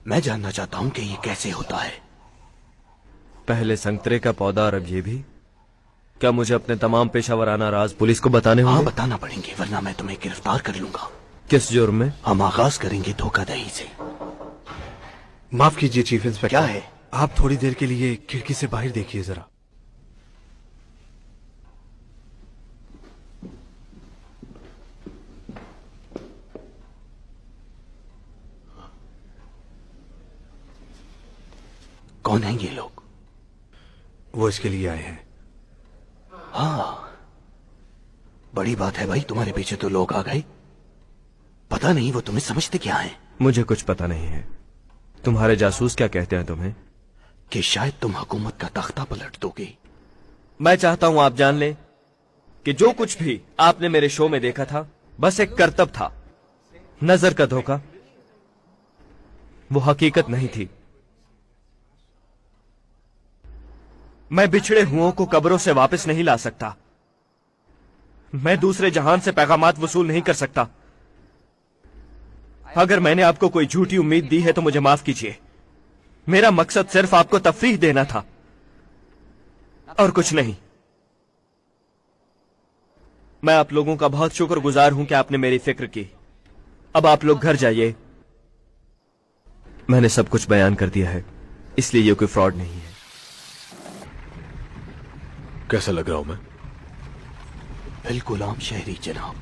मैं जानना चाहता हूं कि ये कैसे होता है। पहले संतरे का पौधा और अब ये भी। क्या मुझे अपने तमाम पेशावराना राज पुलिस को बताने होंगे? हाँ, बताना पड़ेंगे, वरना मैं तुम्हें गिरफ्तार कर लूंगा। किस जुर्म में? हम आगाज करेंगे धोखाधड़ी से। माफ कीजिए चीफ इंस्पेक्टर। क्या है? आप थोड़ी देर के लिए खिड़की से बाहर देखिए जरा। कौन हैं ये लोग? वो इसके लिए आए हैं। हाँ, बड़ी बात है भाई, तुम्हारे पीछे तो लोग आ गए। पता नहीं वो तुम्हें समझते क्या है। मुझे कुछ पता नहीं है। तुम्हारे जासूस क्या कहते हैं तुम्हें? कि शायद तुम हुकूमत का तख्ता पलट दोगे। मैं चाहता हूं आप जान लें कि जो कुछ भी आपने मेरे शो में देखा था बस एक करतब था, नजर का धोखा। वो हकीकत नहीं थी। मैं बिछड़े हुओं को कब्रों से वापस नहीं ला सकता। मैं दूसरे जहान से पैगामात वसूल नहीं कर सकता। अगर मैंने आपको कोई झूठी उम्मीद दी है तो मुझे माफ कीजिए। मेरा मकसद सिर्फ आपको तफरीह देना था और कुछ नहीं। मैं आप लोगों का बहुत शुक्रगुजार हूं कि आपने मेरी फिक्र की। अब आप लोग घर जाइए। मैंने सब कुछ बयान कर दिया है, इसलिए ये कोई फ्रॉड नहीं है। कैसा लग रहा हूं मैं? बिल्कुल आम शहरी जनाब।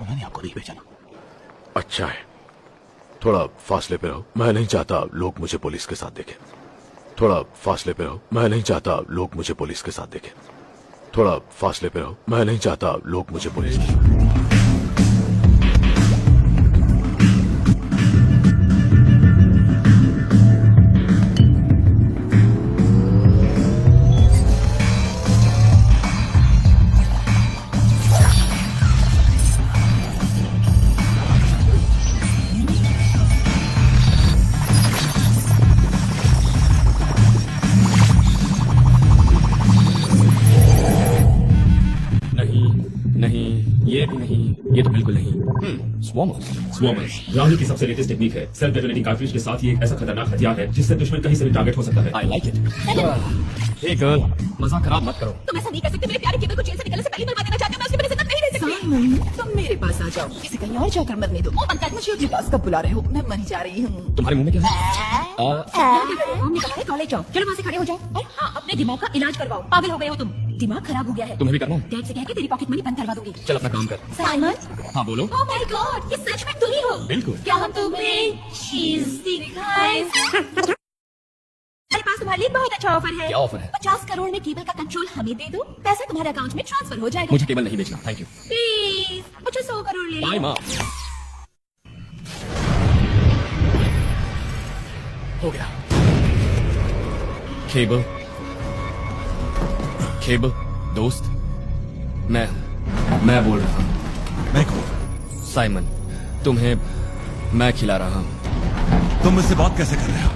मैंने आपको नहीं भेजा ना। अच्छा है, थोड़ा फासले पे रहो। मैं नहीं चाहता लोग मुझे पुलिस के साथ देखें। थोड़ा फासले पे रहो। मैं नहीं चाहता लोग मुझे पुलिस के साथ देखें। थोड़ा फासले पे रहो। मैं नहीं चाहता लोग मुझे पुलिस के साथ। ये तो बिल्कुल नहीं। स्वॉमर्स राहुल की सबसे लेटेस्ट टेक्निक है। सेल्फ डेटोनेटिंग कार्ट्रिज के साथ ही एक ऐसा खतरनाक हथियार है जिससे दुश्मन कहीं से भी टारगेट हो सकता है। I like it. Hey girl, मजाक खराब मत करो। तुम ऐसा नहीं कर सकते। मेरे प्यारे केबल को जेल से निकलने से पहले मरवा देना चाहते हो। मैं उसके बिना जिंदा नहीं रह सकती। तुम मेरे पास आ जाओ, किसी कहीं और जाकर मरने दो। मुंह बंद कर। मुझे अपने पास कब बुला रहे हो? मैं मरी जा रही हूँ। तुम्हारे मुंह में क्या है? हमने कहा है कॉलेज जाओ। चलो वहाँ से खड़े हो जाओ और हाँ, अपने दिमाग का इलाज करवाओ। पागल हो गए हो तुम। दिमाग खराब हो गया है। तुम्हें भी करना है? डैड से कह के तेरी पॉकेट मनी बंद करवा दूंगी। चल अपना काम कर। साइमन। हाँ बोलो। ओह माय गॉड, ये सच में तुम ही हो? बिल्कुल। क्या हम तुम्हें चीज दिखाएं? मेरे पास तुम्हारे लिए बहुत अच्छा ऑफर है। क्या ऑफर है? 50 करोड़ में केबल का कंट्रोल हमें दे दो। पैसा तुम्हारे अकाउंट में ट्रांसफर हो जाएगा। मुझे केबल नहीं बेचना, थैंक यू। प्लीज मुझे 100 करोड़ ले लो। बाय माँ। हो गया। केबल दोस्त, मैं बोल रहा हूँ। मैं कौन? साइमन, तुम्हें मैं खिला रहा हूँ। तुम मुझसे बात कैसे कर रहे हो?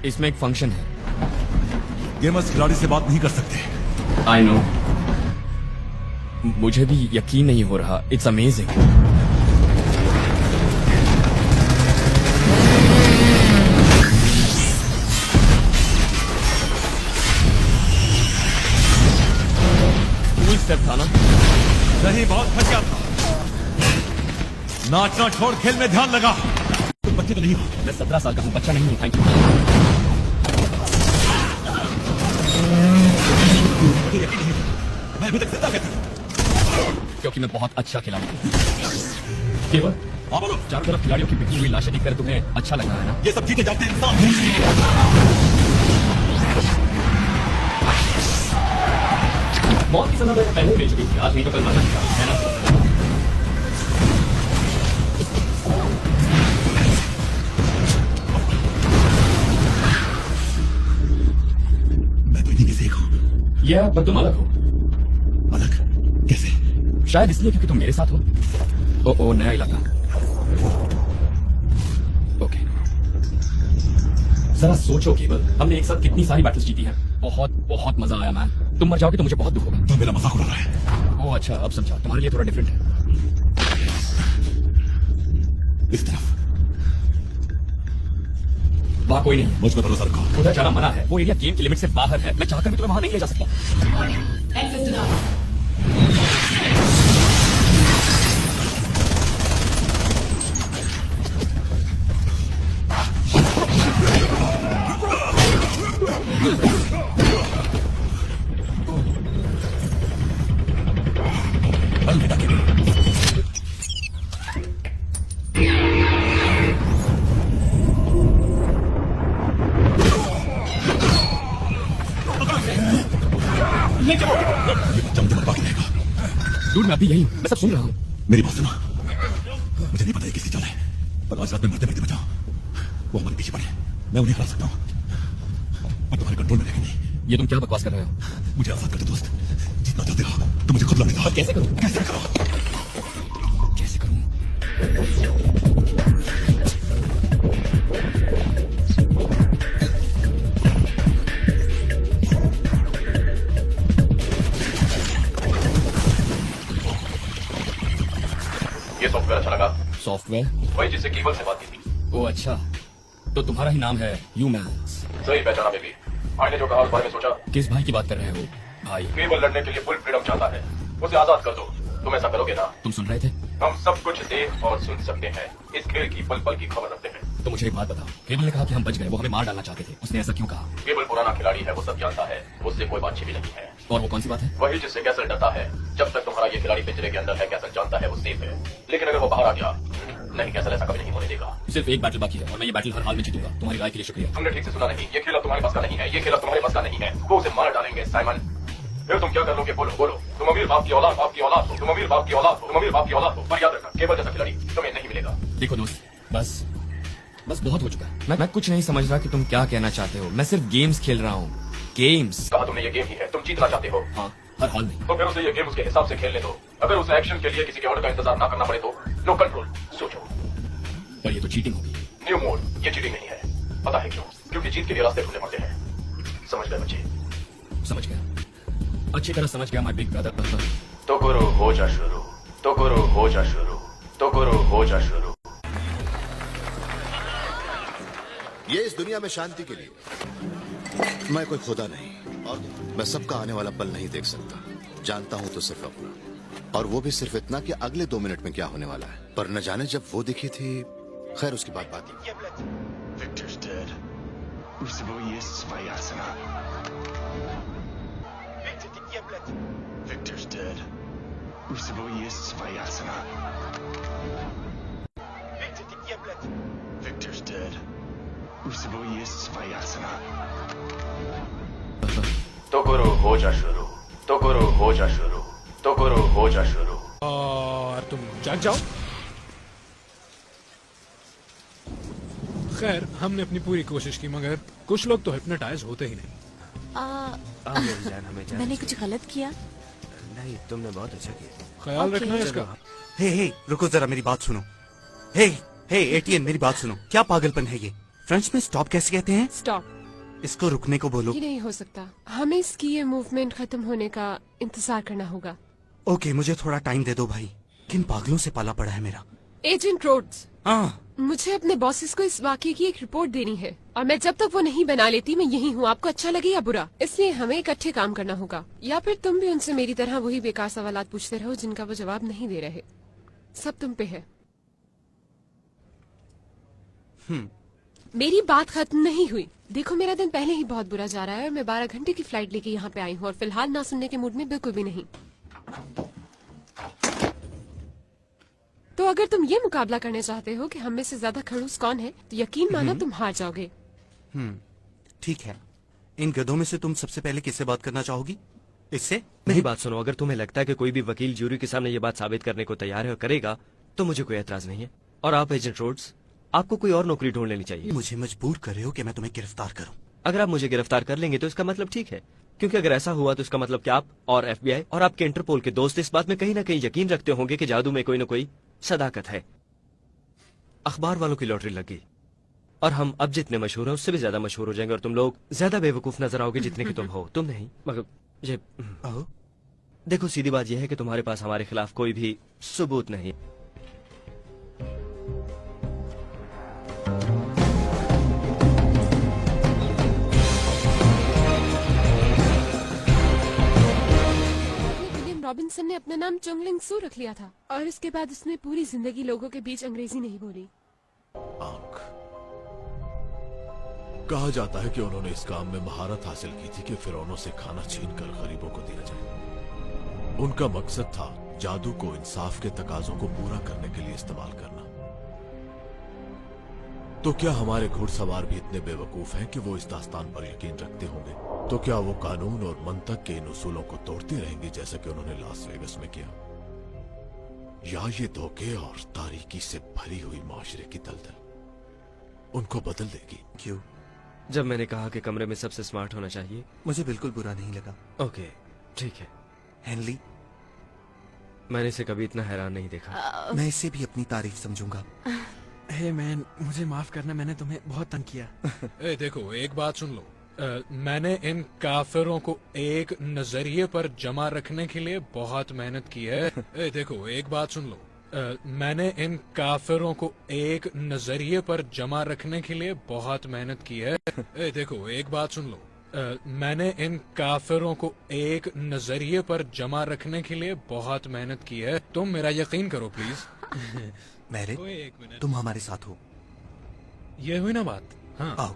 इसमें एक फंक्शन है। गेमर्स खिलाड़ी से बात नहीं कर सकते। I know. मुझे भी यकीन नहीं हो रहा। It's amazing. स्टेप था ना? नहीं, बहुत फंसा था। नाचना छोड़ खेल में ध्यान लगा। तुम बच्चे तो नहीं हो? मैं 17 साल का हूँ, बच्चा नहीं हूँ। Thank you. मैं अभी तक जिंदा कैसे हूँ? क्योंकि मैं बहुत अच्छा खिलाड़ी हूँ। केवल हाँ बोलो। चारों तरफ खिलाड़ियों की बिखरी हुई लाशें देखकर तुम्हें अच्छा लग रहा है ना? ये सब जीते जाते इंसान। मौत की सजा मैंने पहले भेज दी थी। आज नहीं तो कल मरना है ना? मैं तो इन्हीं में से एक हूँ। यह पर तुम अलग हो। अलग कैसे? शायद इसलिए क्योंकि तुम मेरे साथ हो। ओ नया इलाका। ओके, जरा सोचो केवल, हमने एक साथ कितनी सारी बैटल्स जीती हैं। बहुत बहुत मजा आया मैन। तुम मर जाओगे तो मुझे बहुत दुख होगा। तो मेरा मजाक उड़ा रहा है। ओह अच्छा अब समझा, तुम्हारे लिए थोड़ा डिफरेंट है। इस तरफ वहाँ कोई नहीं है, मुझ पर भरोसा रखो। उधर जाना मना है, वो एरिया गेम की लिमिट से बाहर है। मैं चाहकर भी तुम्हें वहाँ नहीं ले जा सकता। Exit denied. अलविदा के लिए। ये बच्चा मुझे बर्बाद करेगा। डूड मैं अभी यही हूँ, मैं सब सुन रहा हूँ। मेरी बात सुनो, मुझे नहीं पता ये किसकी चाल है, पर आज रात में मरते मरते बचाओ। वो हमारे पीछे पड़े, मैं उन्हें हरा सकता हूँ, पर तुम्हारे कंट्रोल में रहेंगे नहीं। ये तुम क्या बकवास कर रहे हो? मुझे आजाद कर दो दोस्त, जितना चाहते हो तो मुझे खुद लड़ने दो। कैसे करूँ? कैसे करो? कैसे करूँ? ये सॉफ्टवेयर अच्छा लगा? सॉफ्टवेयर? वही जिससे केबल से बात की थी। ओ अच्छा, तो तुम्हारा ही नाम है यूमैक्स। सही पहचाना बेबी। भाई ने जो कहा उस बारे में सोचा? किस भाई की बात कर रहे हो? भाई केबल लड़ने के लिए फुल फ्रीडम चाहता है, उसे आजाद कर दो। तुम ऐसा करोगे ना? तुम सुन रहे थे? हम सब कुछ देख और सुन सकते हैं। इस खेल की पल पल की खबर रखते हैं। तो मुझे एक बात बताओ, केबल ने कहा कि हम बच गए, वो हमें मार डालना चाहते थे, उसने ऐसा क्यों कहा? केबल पुराना खिलाड़ी है, वो सब जानता है, उससे कोई बात छिपी नहीं है। और वो कौन सी बात है? वही जिससे कैसल डरता है। जब तक तुम्हारा ये खिलाड़ी पिंजरे के अंदर है, कैसल जानता है वो सेफ है। लेकिन अगर वो बाहर आ गया, नहीं, कैसल ऐसा कभी नहीं होने देगा। सिर्फ एक बैटल बाकी है और मैं ये बैटल हर हाल में जीतूंगा। तुम्हारी राय के लिए शुक्रिया। तुमने ठीक से सुना नहीं, ये खेल अब तुम्हारे पास का नहीं है। ये खेल अब तुम्हारे पास का नहीं है। वो उसे मार डालेंगे साइमन। फिर तुम क्या कर लोगे? बोलो बोलो। तुम अमीर बाप की औलाद, बाप की औलाद हो। तुम अमीर बाप की औलाद हो। तुम अमीर बाप की औलाद हो। पर याद रखना, केबल जैसा खिलाड़ी तुम्हें नहीं मिलेगा। देखो दोस्त, बस बहुत हो चुका है। मैं कुछ नहीं समझ रहा कि तुम क्या कहना चाहते हो। मैं सिर्फ गेम्स खेल रहा हूँ। गेम्स? कहा तुमने, ये गेम ही है, तुम जीतना चाहते हो। हाँ, हर हाल में। तो फिर उसे ये गेम उसके हिसाब से खेलने दो। अगर उसे एक्शन के लिए किसी के ऑर्डर का इंतजार ना करना पड़े तो नो कंट्रोल। सोचो। पर ये तो चीटिंग होगी। न्यू मोड, ये चीटिंग नहीं है। पता है क्यों? क्योंकि जीत के लिए रास्ते ढूंढने पड़ते हैं। समझ गए बच्चे? समझ गया, अच्छी तरह समझ गया माय बिग ब्रदर। तो करो हो जा शुरू, तो करो हो जा शुरू, तो करो हो जा शुरू। ये इस दुनिया में शांति के लिए। मैं कोई खुदा नहीं और मैं सबका आने वाला पल नहीं देख सकता। जानता हूं तो सिर्फ अपना, और वो भी सिर्फ इतना कि अगले 2 मिनट में क्या होने वाला है। पर न जाने जब वो दिखी थी, खैर उसकी बात ही। Victor's dead. Устьевое Сваясана. Victor's dead. Устьевое Сваясана. Victor's dead. Устьевое Сваясана. तो करो हो जा शुरू, तो करो हो जा शुरू, तो करो हो जा शुरू। और तुम जाग जाओ। खैर, हमने अपनी पूरी कोशिश की, मगर कुछ लोग तो हिप्नोटाइज होते ही नहीं। जान हमें जान। मैंने कुछ गलत किया? नहीं, तुमने बहुत अच्छा किया। ख्याल Okay. रखना इसका। हे रुको जरा, मेरी बात सुनो। हे एटीएन, मेरी बात सुनो। क्या पागलपन है ये? फ्रेंच में स्टॉप कैसे कहते हैं? स्टॉप। इसको रुकने को बोलो। ये नहीं हो सकता, हमें इसकी ये मूवमेंट खत्म होने का इंतजार करना होगा। ओके, मुझे थोड़ा टाइम दे दो भाई। किन पागलों से पाला पड़ा है मेरा। एजेंट रोड्स, हाँ, मुझे अपने बॉसेस को इस वाकये की एक रिपोर्ट देनी है, और मैं जब तक वो नहीं बना लेती मैं यही हूँ, आपको अच्छा लगे या बुरा। इसलिए हमें इकट्ठे काम करना होगा, या फिर तुम भी उनसे मेरी तरह वही बेकार सवालात पूछते रहो जिनका वो जवाब नहीं दे रहे। सब तुम पे है। मेरी बात खत्म नहीं हुई। देखो, मेरा दिन पहले ही बहुत बुरा जा रहा है और मैं 12 घंटे की फ्लाइट लेके यहाँ पे आई हूँ, और फिलहाल ना सुनने के मूड में बिल्कुल भी नहीं। तो अगर तुम ये मुकाबला करने चाहते हो कि हम में से ज्यादा खड़ूस कौन है, तो यकीन मानो तुम हार जाओगे। ठीक है। इन गधों में से तुम सबसे पहले किससे बात करना चाहोगी? इससे? मेरी बात सुनो, अगर तुम्हें लगता है कि कोई भी वकील ज्यूरी के सामने ये बात साबित करने को तैयार है और करेगा, तो मुझे कोई एतराज नहीं है। और आप एजेंट रोड्स, आपको कोई और नौकरी ढूंढ लेनी चाहिए। मुझे मजबूर कर रहे हो कि मैं तुम्हें गिरफ्तार करूं। अगर आप मुझे गिरफ्तार कर लेंगे तो इसका मतलब ठीक है, क्योंकि अगर ऐसा हुआ तो इसका मतलब कि आप और FBI और आपके इंटरपोल के दोस्त इस बात में कहीं ना कहीं यकीन रखते होंगे कि जादू में कोई न कोई सदाकत है। अखबार वालों की लॉटरी लग गई और हम अब जितने मशहूर हैं उससे भी ज्यादा मशहूर हो जाएंगे, और तुम लोग ज्यादा बेवकूफ नजर आओगे जितने की तुम हो। तुम नहीं, मगर ये देखो सीधी बात यह है कि तुम्हारे पास हमारे खिलाफ कोई भी सबूत नहीं। विलियम रॉबिन्सन ने अपना नाम चोंगलिंग सू रख लिया था और उसके बाद उसने पूरी जिंदगी लोगों के बीच अंग्रेजी नहीं बोली। आंख। कहा जाता है कि उन्होंने इस काम में महारत हासिल की थी कि फिरौनों से खाना छीनकर गरीबों को दिया जाए। उनका मकसद था जादू को इंसाफ के तकाजों को पूरा करने के लिए इस्तेमाल करना। तो क्या हमारे घुड़सवार भी इतने बेवकूफ हैं कि वो इस दास्तान पर यकीन रखते होंगे? तो क्या वो कानून और मंतक के इन उसूलों को तोड़ते रहेंगे जैसा कि उन्होंने लास वेगस में किया? या ये धोखे और तारीकी से भरी हुई माशरे की दलदल उनको बदल देगी? क्यों? जब मैंने कहा कि कमरे में सबसे स्मार्ट होना चाहिए, मुझे बिल्कुल बुरा नहीं लगा। ओके ठीक है। हेनली, मैंने इसे कभी इतना हैरान नहीं देखा। मैं इसे भी अपनी तारीफ समझूंगा। हे मैन, मुझे माफ करना, मैंने तुम्हें बहुत तंग किया। ए देखो, एक बात सुन लो। मैंने इन काफिरों को एक नजरिए पर जमा रखने के लिए बहुत मेहनत की है। ए देखो, एक बात सुन लो। मैंने इन काफिरों को एक नजरिए पर जमा रखने के लिए बहुत मेहनत की है। ए देखो, एक बात सुन लो। मैंने इन काफिरों को एक नजरिए पर जमा रखने के लिए बहुत मेहनत की है। तुम मेरा यकीन करो प्लीज। मैरिट, तुम हमारे साथ हो। ये हुई ना बात? हाँ। आओ।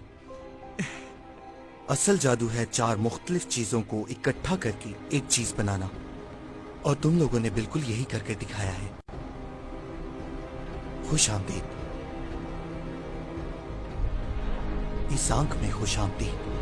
असल जादू है 4 मुख्तलिफ चीजों को इकट्ठा करके एक चीज बनाना, और तुम लोगों ने बिल्कुल यही करके दिखाया है। खुश आमदीद। इस आंख में खुश आमदीद।